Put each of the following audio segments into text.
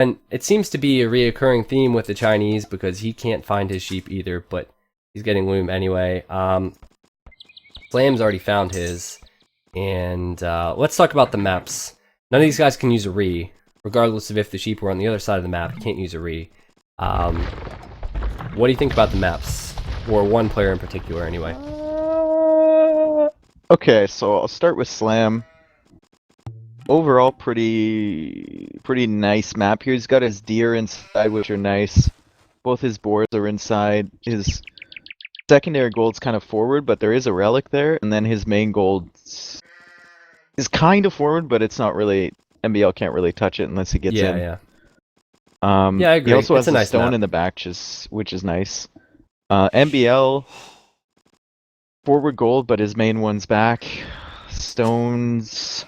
And it seems to be a reoccurring theme with the Chinese because he can't find his sheep either, but he's getting loom anyway. Slam's already found his. And let's talk about the maps. None of these guys can use a re, regardless of if the sheep were on the other side of the map. You can't use a re. What do you think about the maps? Or one player in particular, anyway. Okay, so I'll start with Slam. Overall, pretty nice map here. He's got his deer inside, which are nice. Both his boars are inside. His secondary gold's kind of forward, but there is a relic there. And then his main gold is kind of forward, but it's not really. MBL can't really touch it unless he gets in. Yeah. Yeah, I agree. He also It's has a a nice stone map. in the back, which is nice. MBL forward gold, but his main one's back. Stones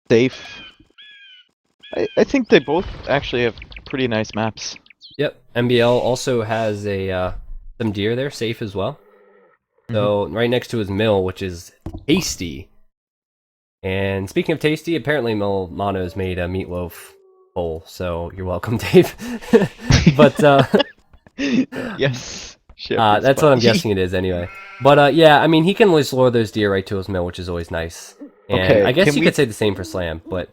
safe. I think they both actually have pretty nice maps. Yep. MBL also has a some deer there, safe as well. So right next to his mill, which is tasty. And speaking of tasty, apparently Mono's made a meatloaf bowl, so you're welcome, Dave. But Yes. that's what I'm guessing it is anyway. But yeah, I mean, he can always lure those deer right to his mill, which is always nice. And Okay, I guess you could say the same for Slam, but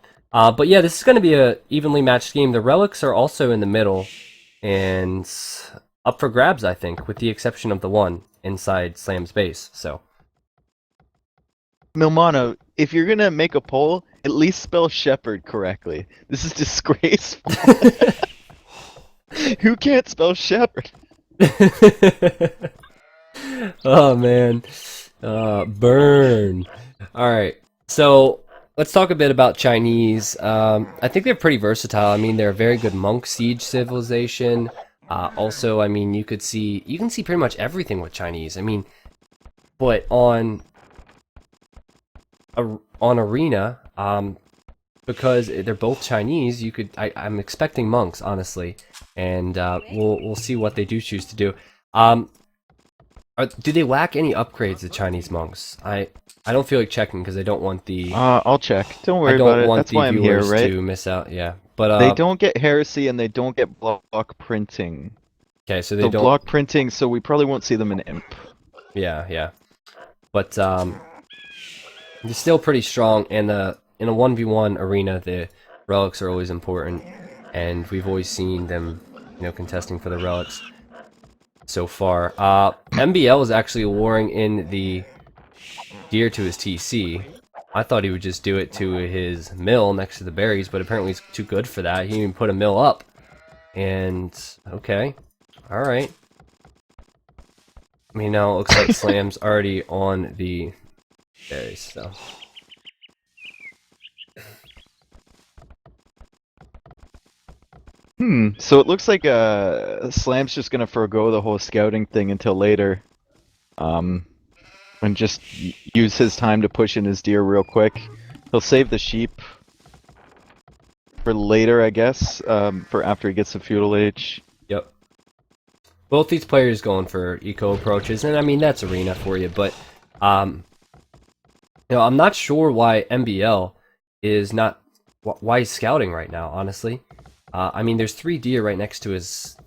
yeah, this is going to be a evenly matched game. The relics are also in the middle and up for grabs, I think, with the exception of the one inside Slam's base. So Milmano, if you're gonna make a poll, at least spell shepherd correctly. This is disgraceful. Who can't spell shepherd? Oh man, burn. All right, so let's talk a bit about Chinese. I think they're pretty versatile. I mean, they're a very good monk siege civilization. Also, I mean, you can see pretty much everything with Chinese. I mean, but on Arena, because they're both Chinese, I'm expecting monks, honestly, and we'll see what they do choose to do. Do they lack any upgrades, the Chinese monks? I don't feel like checking because I don't want the I'll check. Don't worry I about don't it. want That's the why I'm here, viewers right? to miss out. Yeah, but They don't get heresy and they don't get block printing. okay, so they So don't block printing, so we probably won't see them in Imp. Yeah, but they're still pretty strong, and in a 1v1 arena, the relics are always important, and we've always seen them, contesting for the relics so far. MBL is actually luring in the deer to his TC. I thought he would just do it to his mill next to the berries, but apparently he's too good for that. He even put a mill up. And, okay. Alright. I mean, now it looks like Slam's already on the berries, so. So it looks like Slam's just gonna forego the whole scouting thing until later. And just use his time to push in his deer real quick. He'll save the sheep for later, I guess, for after he gets the feudal age. Yep. Both these players going for eco approaches, and I mean, that's arena for you, but, I'm not sure why MBL is not, why he's scouting right now, honestly. I mean, there's 3 deer right next to his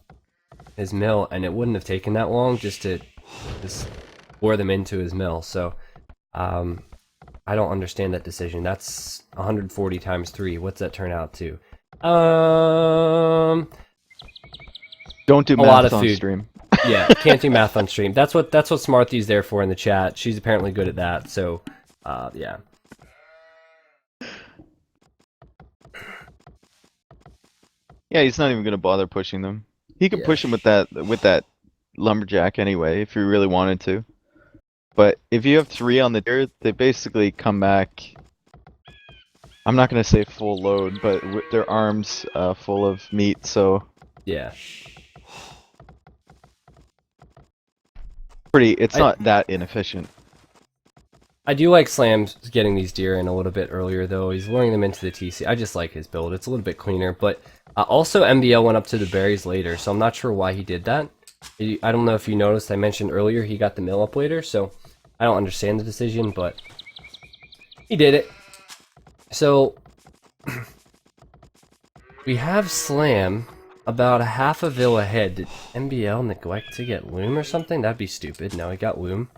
mill, and it wouldn't have taken that long just to lure them into his mill. So, I don't understand that decision. That's 140 times 3. What's that turn out to? Don't do a lot math of on food. stream. Yeah, can't do math on stream. That's what Smarthy's there for in the chat. She's apparently good at that. So, yeah. Yeah, he's not even gonna bother pushing them. He could push him with that lumberjack anyway, if he really wanted to. But if you have 3 on the deer, they basically come back. I'm not gonna say full load, but with their arms full of meat. So Yeah. it's not that inefficient. I do like Slam getting these deer in a little bit earlier, though. He's luring them into the TC. I just like his build. It's a little bit cleaner, but also MBL went up to the berries later, so I'm not sure why he did that. I don't know if you noticed, I mentioned earlier he got the mill up later, so I don't understand the decision, but he did it. So, We have Slam about a half a vil ahead. Did MBL neglect to get Loom or something? That'd be stupid. No, he got Loom.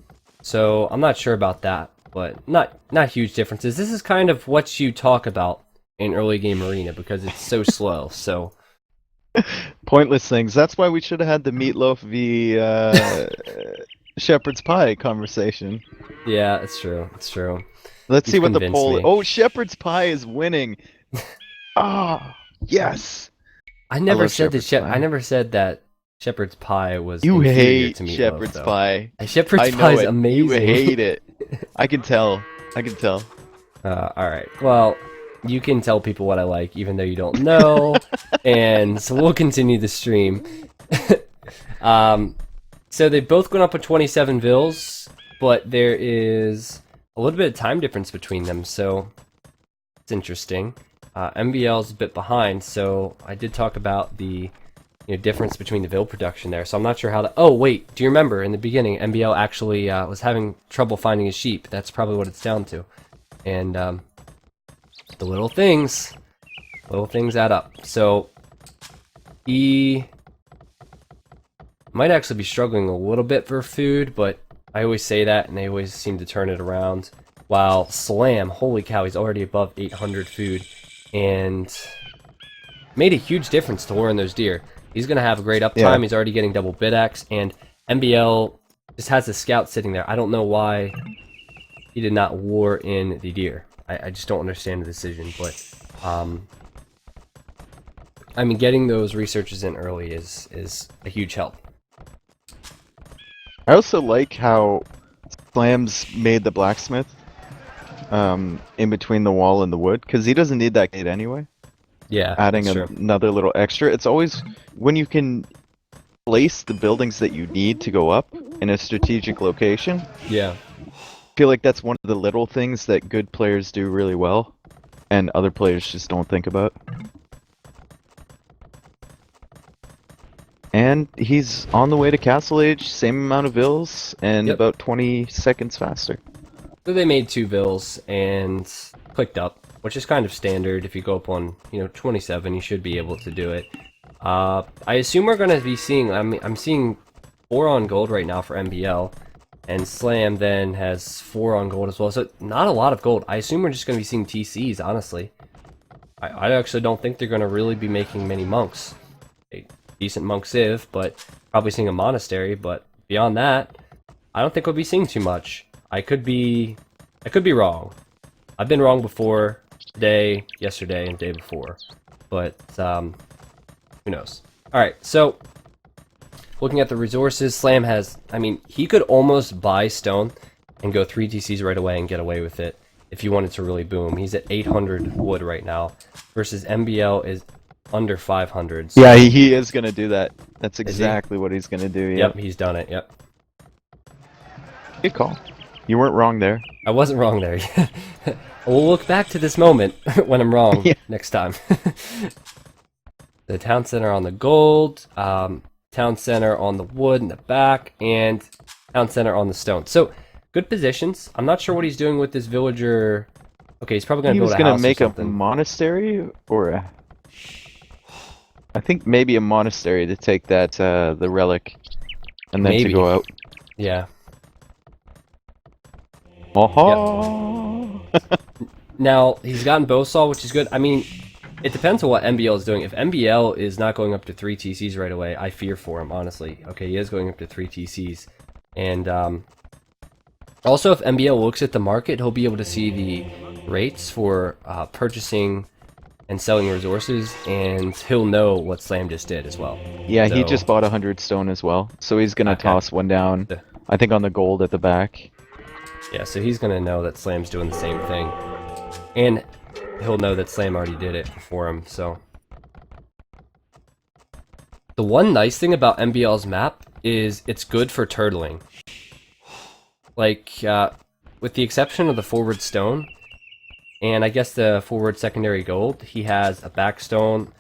So I'm not sure about that, but not huge differences. This is kind of what you talk about in early game arena because it's so slow. So Pointless things. That's why we should have had the meatloaf v shepherd's pie conversation. yeah, it's true. It's true. Let's You've see what the convinced poll. me. Oh, shepherd's pie is winning. Ah, yes. I never love said that. shepherd's pie. I never said that shepherd's pie was You inferior hate to meatloaf, shepherd's though. pie. Shepherd's I pie know is it. amazing. You hate it. I can tell. I can tell. All right. Well, you can tell people what I like, even though you don't know, and so we'll continue the stream. So they've both gone up with 27 vils, but there is a little bit of time difference between them, so it's interesting. MBL's a bit behind, so I did talk about the difference between the vil production there. So I'm not sure how to. Oh wait, do you remember in the beginning MBL actually was having trouble finding his sheep? That's probably what it's down to, and the little things add up. So he might actually be struggling a little bit for food, but I always say that, and they always seem to turn it around. While Slam, holy cow, he's already above 800 food, and made a huge difference to luring those deer. He's going to have a great uptime. Yeah. He's already getting double bid-ax, and MBL just has a scout sitting there. I don't know why he did not lure in the deer. I just don't understand the decision, but I mean, getting those researches in early is a huge help. I also like how Slam's made the blacksmith in between the wall and the wood, because he doesn't need that gate anyway. Yeah, Adding that's true. another little extra. It's always when you can place the buildings that you need to go up in a strategic location. Yeah. I feel like that's one of the little things that good players do really well, and other players just don't think about. And he's on the way to Castle Age, same amount of vills, and Yep. about 20 seconds faster. So they made 2 vils and clicked up, which is kind of standard. If you go up on 27, you should be able to do it. I assume we're going to be seeing. I'm seeing 4 on gold right now for MBL, and Slam then has 4 on gold as well. So not a lot of gold. I assume we're just going to be seeing TCs. Honestly, I actually don't think they're going to really be making many monks. A decent monk civ, but probably seeing a monastery. But beyond that, I don't think we'll be seeing too much. I could be wrong. I've been wrong before, today, yesterday, and the day before. But who knows? All right, so looking at the resources, Slam has. I mean, he could almost buy stone and go 3 TCs right away and get away with it if you wanted to really boom. He's at 800 wood right now, versus MBL is under 500. So Yeah, he is gonna do that. That's exactly what he's gonna do. Yep, he's done it. Yep. Good call. You weren't wrong there. I wasn't wrong there. We'll look back to this moment when I'm wrong Yeah. next time. The town center on the gold, town center on the wood in the back, and town center on the stone. So, good positions. I'm not sure what he's doing with this villager. Okay, he's probably going to He build was a gonna house make or a something. monastery, or I think maybe a monastery to take that the relic, and then to Maybe. go out. Yeah. Oh. Now, he's gotten Bowsaw, which is good. I mean, it depends on what MBL is doing. If MBL is not going up to 3 TCs right away, I fear for him, honestly. Okay, he is going up to 3 TCs. And also, if MBL looks at the market, he'll be able to see the rates for purchasing and selling resources, and he'll know what Slam just did as well. Yeah, he So- just bought 100 stone as well, so he's gonna Okay. toss one down. I think on the gold at the back. Yeah, so he's going to know that Slam's doing the same thing. And he'll know that Slam already did it for him, so. The one nice thing about MBL's map is it's good for turtling. Like, with the exception of the forward stone, and I guess the forward secondary gold, he has a back stone,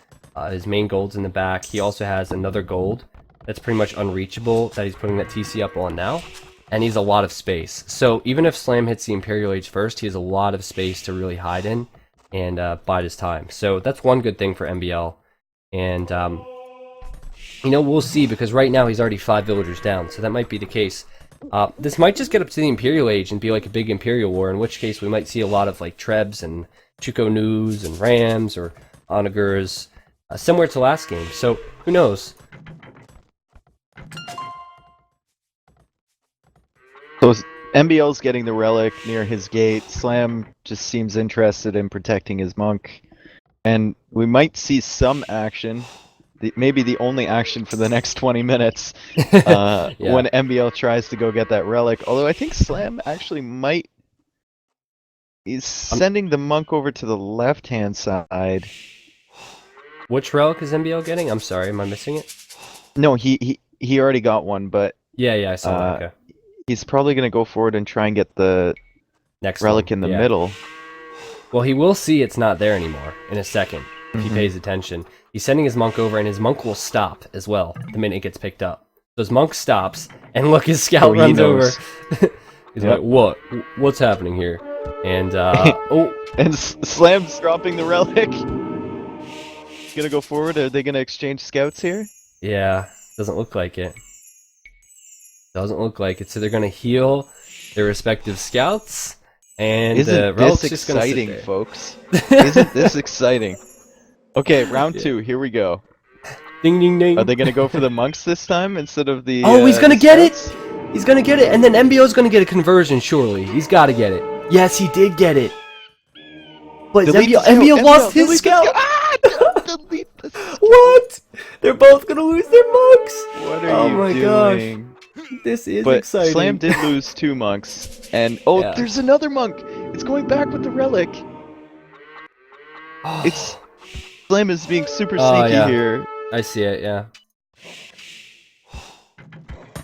his main gold's in the back. He also has another gold that's pretty much unreachable that he's putting that TC up on now. And he's a lot of space. So even if Slam hits the Imperial Age first, he has a lot of space to really hide in and bide his time. So that's one good thing for MBL. And, you know, we'll see, because right now he's already 5 villagers down, so that might be the case. This might just get up to the Imperial Age and be like a big Imperial War, in which case we might see a lot of like Trebs and Chukonus and Rams or Onagers, similar to last game, so who knows? So MBL's getting the relic near his gate. Slam just seems interested in protecting his monk. And we might see some action, maybe the only action for the next 20 minutes, Yeah. when MBL tries to go get that relic. Although I think Slam actually might... He's sending the monk over to the left-hand side. Which relic is MBL getting? I'm sorry, am I missing it? No, he already got one, but Yeah, I saw that, okay. he's probably going to go forward and try and get the Next relic one, in the yeah. middle. Well, he will see it's not there anymore in a second, if he pays attention. He's sending his monk over, and his monk will stop as well the minute it gets picked up. So his monk stops, and look, his scout he runs over. knows. He's like, what? What's happening here? And, oh, And Slam's dropping the relic. Gonna go forward? Are they gonna exchange scouts here? yeah, doesn't look like it. Doesn't look like it. So they're gonna heal their respective scouts, and the Isn't relic's this just gonna sit exciting, there. folks? Isn't this exciting? Okay, round 2, here we go. Ding, ding, ding. Are they gonna go for the monks this time instead of the Oh, he's gonna get it! scouts? He's gonna get it, and then MBO's gonna get a conversion, surely. He's gotta get it. Yes, he did get it. But Delete the MBO scout, lost his delete the scout! Ah! Delete the scout! What? They're both gonna lose their monks! What are Oh you my doing? This is But exciting. Slam did lose 2 monks, and oh, Yeah. there's another monk! It's going back with the relic! It's... Slam is being super Oh, sneaky yeah. here. I see it, yeah.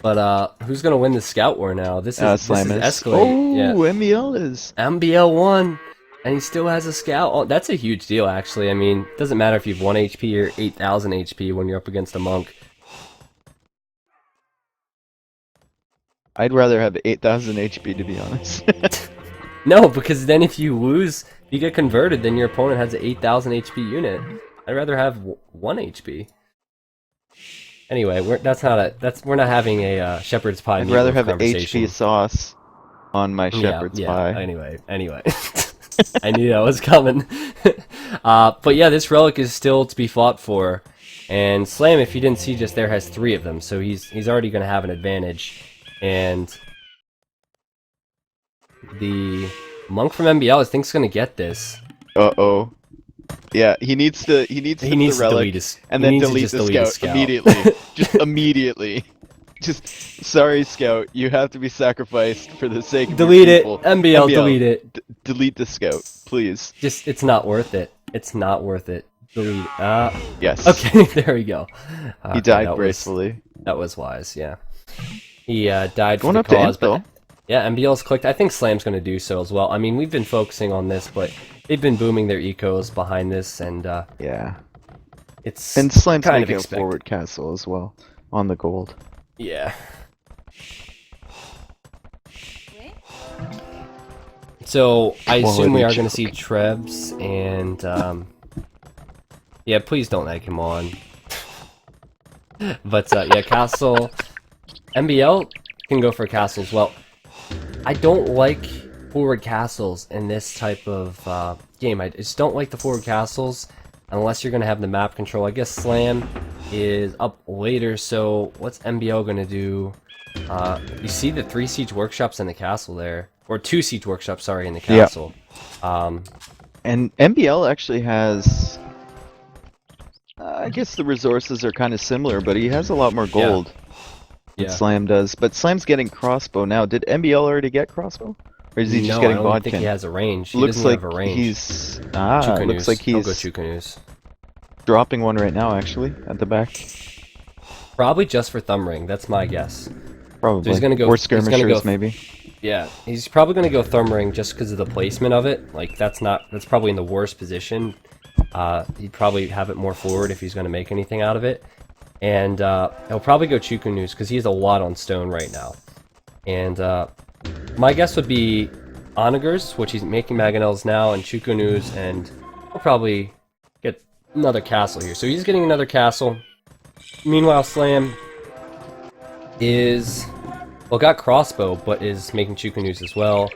But, who's gonna win the Scout War now? This is Slam is. escalating. Oh, Yeah. MBL is. MBL won, and he still has a Scout. Oh, that's a huge deal, actually. I mean, it doesn't matter if you've 1 HP or 8,000 HP when you're up against a monk. I'd rather have 8,000 HP, to be honest. No, because then if you lose, if you get converted, then your opponent has an 8,000 HP unit. I'd rather have 1 HP. Anyway, we're not having a shepherd's pie. I'd rather meatloaf have conversation. HP sauce on my shepherd's pie. Anyway. I knew that was coming. But yeah, this relic is still to be fought for. And Slam, if you didn't see just there, has 3 of them, so he's already going to have an advantage. And the monk from MBL, I think, is going to get this. Uh-oh. Yeah, he needs to the relic delete his, and then delete the scout immediately. Just immediately. Just, sorry, scout, you have to be sacrificed for the sake of Delete your it, people. MBL, delete it. Delete the scout, please. Just, it's not worth it. It's not worth it. Delete. Yes. Okay, there we go. He died gracefully. That was wise, yeah. He died for Going the up to cause, but Impel. yeah, MBL's clicked. I think Slam's going to do so as well. I mean, we've been focusing on this, but they've been booming their ecos behind this, and Yeah. it's And Slime's kind of making a expected. forward castle as well, on the gold. Yeah. So I Well, assume we they're are going to see joking. Trebs, and yeah, please don't egg him on. But yeah, castle. MBL can go for a castle as well. I don't like forward castles in this type of game. I just don't like the forward castles unless you're going to have the map control. I guess Slam is up later, so what's MBL going to do? You see the 3 siege workshops in the castle there. Or 2 siege workshops, sorry, in the Yeah. castle. And MBL actually has... I guess the resources are kind of similar, but he has a lot more gold than Yeah. Slam does. But Slam's getting crossbow now. Did MBL already get crossbow? Or is he just No, getting I don't vodka? think he has a range. He Looks doesn't like have a range. he's... looks Chukanus. like Don't go he's Chukanus. dropping one right now, actually, at the back. Probably just for thumb ring. That's my guess. Probably. he's gonna go- Or he's gonna skirmishers, go- maybe. Yeah, he's probably going to go thumb ring just because of the placement of it. Like, that's probably in the worst position. He'd probably have it more forward if he's going to make anything out of it. And he'll probably go Chukunus because he has a lot on stone right now. And my guess would be Onagers, which he's making Mangonels now, and Chukunus, and he'll probably get another castle here. So he's getting another castle. Meanwhile, Slam is, well, got crossbow, but is making Chukanus as well.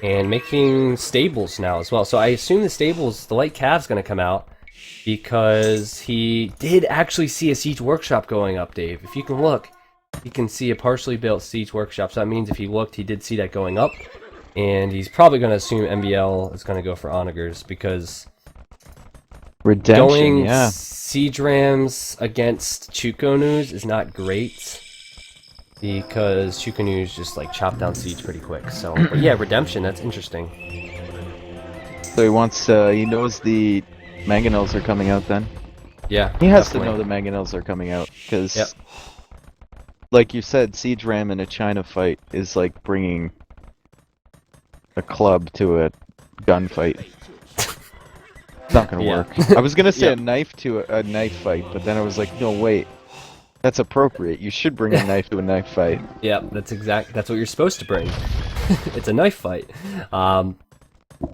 And making stables now as well. So I assume the stables, the light cav's going to come out. Because he did actually see a siege workshop going up, Dave. If you can look, you can see a partially built siege workshop. So that means if he looked, he did see that going up. And he's probably going to assume MBL is going to go for onagers because Redemption, going yeah. siege rams against Chukanus is not great. Because Chukanus just like chop down siege pretty quick. So, but yeah, redemption, that's interesting. So he wants, he knows the mangonels are coming out then. Yeah, He has definitely. to know the mangonels are coming out, because, Yep. like you said, siege ram in a China fight is like bringing a club to a gunfight. It's not gonna Yeah. work. I was gonna say Yep. a knife to a knife fight, but then I was like, no, wait. That's appropriate. You should bring a knife to a knife fight. Yeah, that's what you're supposed to bring. It's a knife fight.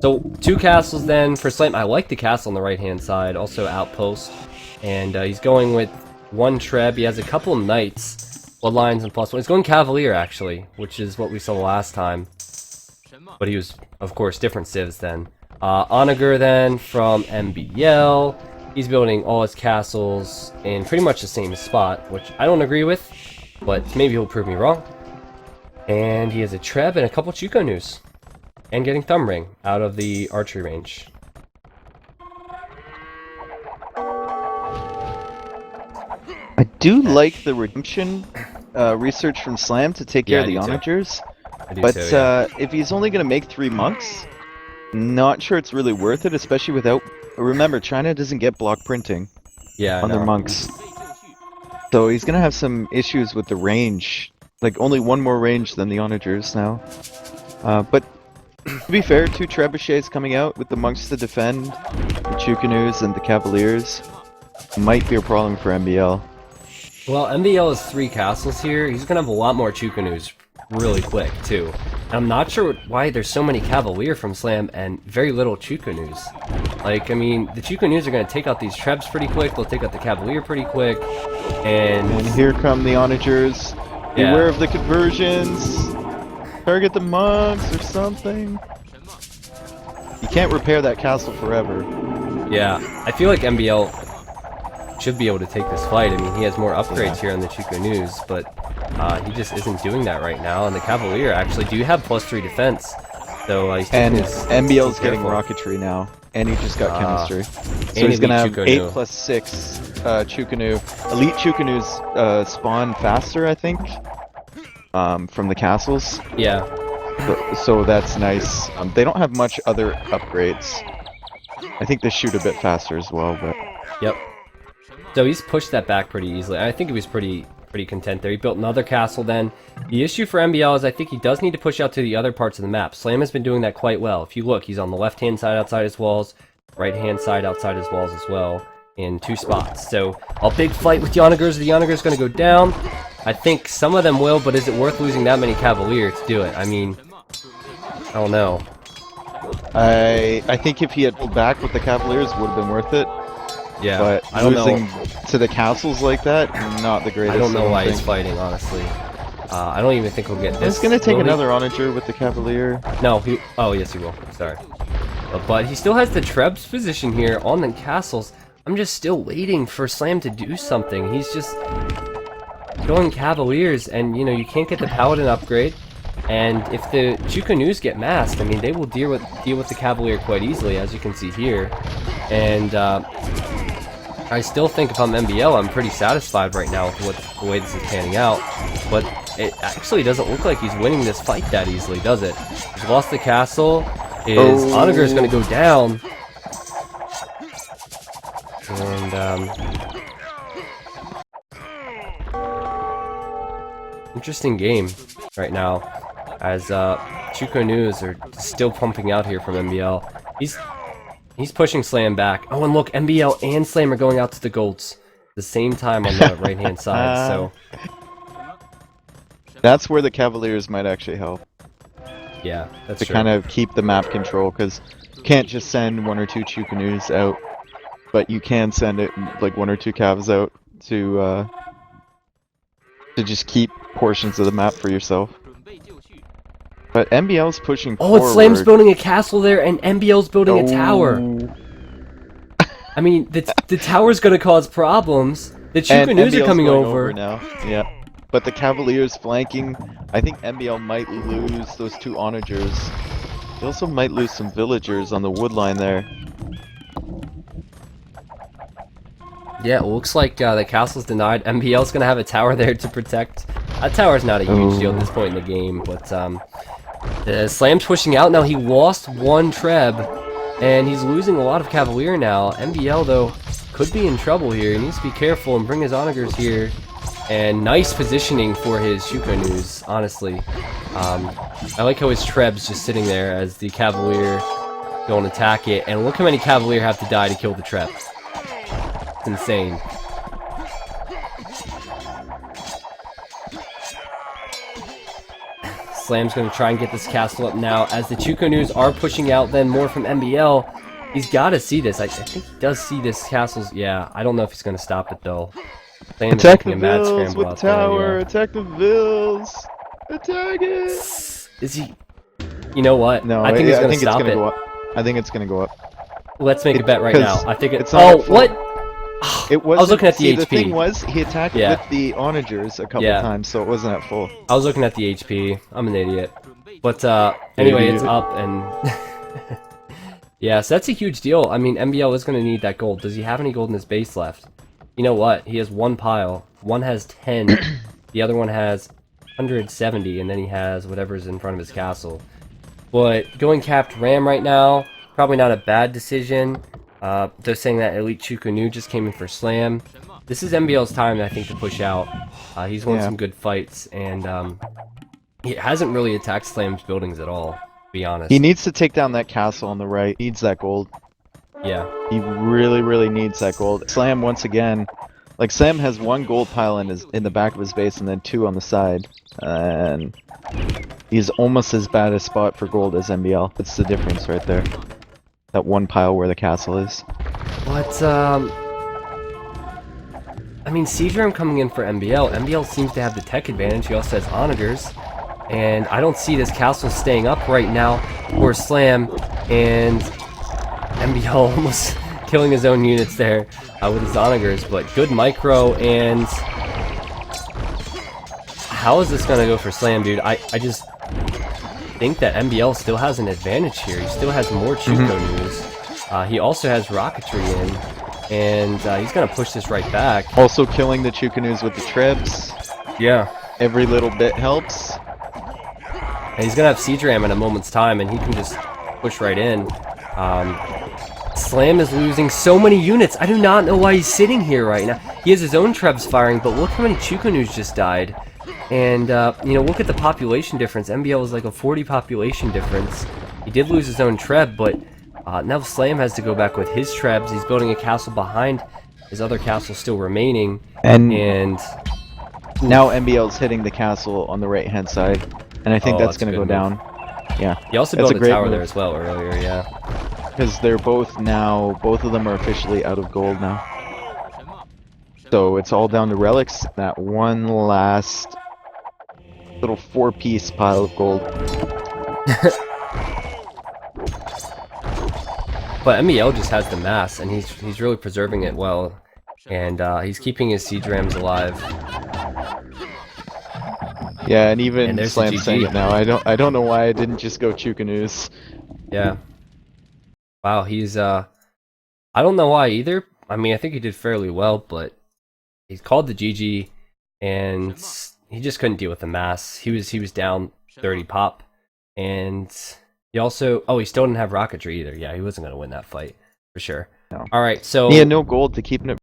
So 2 castles then for Slam. I like the castle on the right hand side, also outpost, and he's going with 1 treb. He has a couple of knights, bloodlines and +1. He's going cavalier actually, which is what we saw last time. But he was, of course, different civs then. Onager then from MBL. He's building all his castles in pretty much the same spot, which I don't agree with, but maybe he'll prove me wrong. And he has a treb and a couple Chukanus. And getting thumb ring out of the archery range. I do like the redemption research from Slam to take care Yeah, of the I do too. onagers, I do but too, yeah. if he's only gonna make 3 monks, not sure it's really worth it, especially without. Remember, China doesn't get block printing Yeah, on their no. monks, so he's gonna have some issues with the range. Like only 1 more range than the onagers now. But to be fair, 2 trebuchets coming out with the monks to defend, the Chukanus and the cavaliers might be a problem for MBL. Well, MBL has 3 castles here. He's gonna have a lot more Chukanus really quick too. And I'm not sure why there's so many cavalier from Slam and very little Chukanus. Like, I mean, the Chukanus are gonna take out these trebs pretty quick. They'll take out the cavalier pretty quick. And And here come the onagers. Yeah. Beware of the conversions. Target the monks or something. You can't repair that castle forever. yeah, I feel like MBL should be able to take this fight. I mean, he has more upgrades here on the Chukanus, but he just isn't doing that right now. And the cavalier actually do have +3 defense. So he's taking And his MBL's be getting careful. rocketry now. And he just got chemistry. So and he's gonna have elite 8 Chukanu. plus 6 Chukanu. Elite Chukanus spawn faster, I think. From the castles. Yeah, So that's nice. They don't have much other upgrades. I think they shoot a bit faster as well, but yep. So he's pushed that back pretty easily. I think he was pretty content there. He built another castle then. The issue for MBL is I think he does need to push out to the other parts of the map. Slam has been doing that quite well. If you look, he's on the left-hand side outside his walls, right-hand side outside his walls as well, in 2 spots. So a big fight with the onagers. The onagers going to go down. I think some of them will, but is it worth losing that many cavalier to do it? I mean, I don't know. I think if he had pulled back with the Cavaliers, would have been worth it. Yeah, But I don't losing know. to the castles like that, not the greatest. I don't know I why he's think. fighting, honestly. I don't even think he'll get this. He's gonna take will he? another onager with the Cavalier. No, he. Oh, yes, he will. Sorry. But he still has the Treb's position here on the castles. I'm just still waiting for Slam to do something. He's just going Cavaliers, and you know you can't get the Paladin upgrade. And if the Chukanus get masked, I mean they will deal with the Cavalier quite easily, as you can see here. And I still think if I'm MBL, I'm pretty satisfied right now with the way this is panning out. But it actually doesn't look like he's winning this fight that easily, does it? He's lost the castle. His Onager is going to go down. And, interesting game right now, as Chukanus are still pumping out here from MBL. He's pushing Slam back. Oh, and look, MBL and Slam are going out to the golds at the same time on the right-hand side, so... That's where the Cavaliers might actually help Yeah, that's to true. kind of keep the map control, because you can't just send 1 or 2 Chukanus out but you can send it like 1 or 2 calves out to just keep portions of the map for yourself. But MBL's pushing Oh, forward. it's Slam's building a castle there, and MBL's building a tower. I mean, the tower's gonna cause problems. The And Chukanus are MBL's coming going over. now. Yeah. But the Cavaliers flanking. I think MBL might lose those 2 onagers. They also might lose some villagers on the wood line there. Yeah, it looks like the castle's denied. MBL's gonna have a tower there to protect. That tower's not a huge deal at this point in the game, but Slam's pushing out now. He lost 1 Treb, and he's losing a lot of Cavalier now. MBL, though, could be in trouble here. He needs to be careful and bring his onagers here. And nice positioning for his Chukanus, honestly. I like how his Treb's just sitting there as the Cavalier go and attack it. And look how many Cavalier have to die to kill the Treb. It's insane. Slam's going to try and get this castle up now. As the Chukanus are pushing out then more from MBL, he's got to see this. I think he does see this castle's... Yeah, I don't know if he's going to stop it, though. Slam's Attack the making a mad vills scramble with out tower! there, yeah. Attack the vills! Attack it! Is he... You know what? No, I think he's going to stop it. Go up. I think it's gonna go up. Let's make a bet right now. I think it's Oh, not full. what? It was. I was looking at the The HP. thing was, he attacked Yeah. with the onagers a couple Yeah. times, so it wasn't at full. I was looking at the HP. I'm an idiot. But anyway, it's up and... Yeah, so that's a huge deal. I mean, MBL is going to need that gold. Does he have any gold in his base left? You know what? He has 1 pile. One has 10. The other one has 170, and then he has whatever's in front of his castle. But going capped Ram right now, probably not a bad decision. They're saying that Elite Chukanu just came in for Slam. This is MBL's time, I think, to push out. He's won some good fights, and he hasn't really attacked Slam's buildings at all, to be honest. He needs to take down that castle on the right. He needs that gold. Yeah. He really, really needs that gold. Slam once again. Like, Slam has 1 gold pile in the back of his base and then 2 on the side. And he's almost as bad a spot for gold as MBL. That's the difference right there. That 1 pile where the castle is. But, I mean, Seedram coming in for MBL. MBL seems to have the tech advantage. He also has onagers. And I don't see this castle staying up right now for Slam. And MBL almost killing his own units there with his onagers. But good micro, and how is this going to go for Slam, dude? I just think that MBL still has an advantage here. He still has more Chukanus. He also has rocketry in, and he's going to push this right back. Also killing the Chukanus with the Trebs. Yeah. Every little bit helps. And he's going to have Seedram in a moment's time, and he can just push right in. Slam is losing so many units. I do not know why he's sitting here right now. He has his own Trebs firing, but look how many Chukanus just died. And, you know, look at the population difference. MBL is like a 40 population difference. He did lose his own Treb, but now Slam has to go back with his Trebs. He's building a castle behind his other castle still remaining. And now MBL's hitting the castle on the right-hand side. And I think that's going to go down. Yeah. He also built a tower there as well earlier, yeah. Because they're both of them are officially out of gold now. So it's all down to relics. That one last little 4-piece pile of gold. But MBL just has the mass, and he's really preserving it well. And he's keeping his siege rams alive. Yeah, and even And Slam's saying it now. I don't know why I didn't just go Chukanus. Yeah. Wow, he's I don't know why either. I mean, I think he did fairly well, but he's called the GG, and he just couldn't deal with the mass. He was down 30 pop, and he also he still didn't have rocketry either. Yeah, he wasn't gonna win that fight for sure. No. All right, so he had no gold to keep it